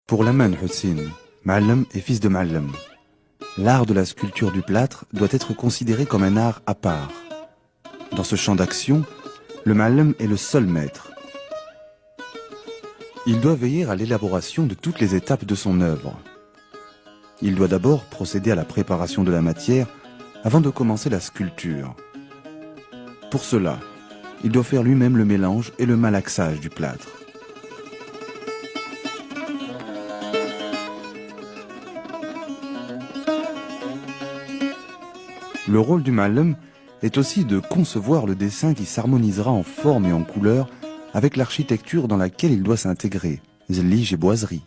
Pour Laman Hussein, Ma'allem est fils de Ma'allem. L'art de la sculpture du plâtre doit être considéré comme un art à part. Dans ce champ d'action, le Ma'allem est le seul maître. Il doit veiller à l'élaboration de toutes les étapes de son œuvre. Il doit d'abord procéder à la préparation de la matière avant de commencer la sculpture. Pour cela, il doit faire lui-même le mélange et le malaxage du plâtre. Le rôle du Ma'allem est aussi de concevoir le dessin qui s'harmonisera en forme et en couleur avec l'architecture dans laquelle il doit s'intégrer, zlige et boiserie.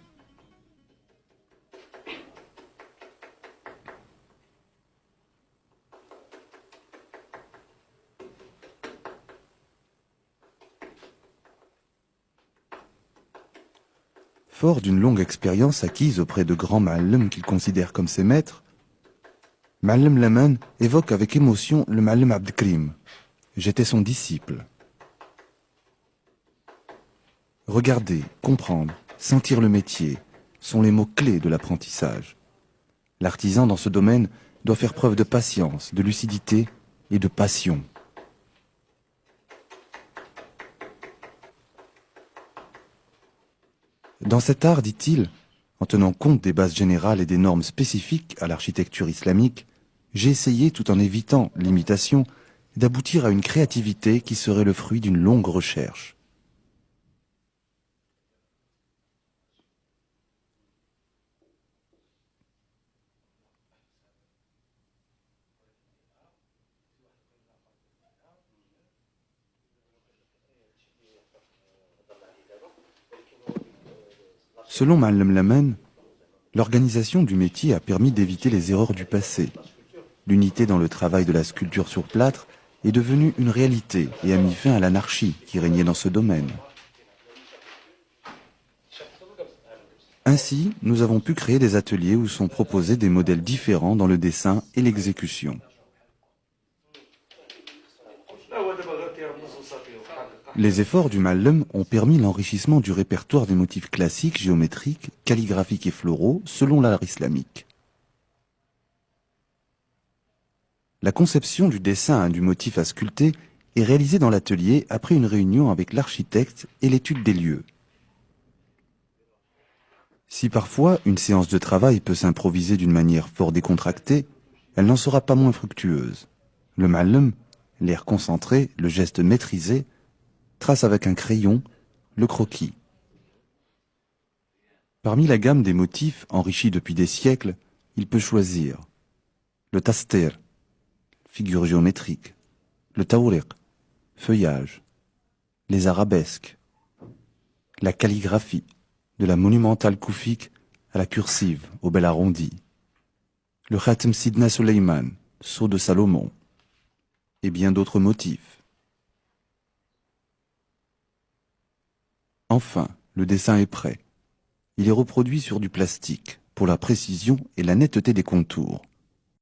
Fort d'une longue expérience acquise auprès de grands Ma'allem qu'il considère comme ses maîtres, Ma'allem Laman évoque avec émotion le Ma'allem Abdelkrim. J'étais son disciple. Regarder, comprendre, sentir le métier sont les mots clés de l'apprentissage. L'artisan dans ce domaine doit faire preuve de patience, de lucidité et de passion. Dans cet art, dit-il, en tenant compte des bases générales et des normes spécifiques à l'architecture islamique, j'ai essayé, tout en évitant l'imitation, d'aboutir à une créativité qui serait le fruit d'une longue recherche. Selon Ma'allem Laman, l'organisation du métier a permis d'éviter les erreurs du passé. L'unité dans le travail de la sculpture sur plâtre est devenue une réalité et a mis fin à l'anarchie qui régnait dans ce domaine. Ainsi, nous avons pu créer des ateliers où sont proposés des modèles différents dans le dessin et l'exécution. Les efforts du Ma'allem ont permis l'enrichissement du répertoire des motifs classiques, géométriques, calligraphiques et floraux selon l'art islamique. La conception du dessin du motif à sculpter est réalisée dans l'atelier après une réunion avec l'architecte et l'étude des lieux. Si parfois une séance de travail peut s'improviser d'une manière fort décontractée, elle n'en sera pas moins fructueuse. Le Ma'allem, l'air concentré, le geste maîtrisé, trace avec un crayon le croquis. Parmi la gamme des motifs enrichis depuis des siècles, il peut choisir le taster, figure géométrique, le tawriq, feuillage, les arabesques, la calligraphie, de la monumentale koufique à la cursive, au bel arrondi, le khatem Sidna Suleiman, sceau de Salomon, et bien d'autres motifs. Enfin, le dessin est prêt. Il est reproduit sur du plastique, pour la précision et la netteté des contours.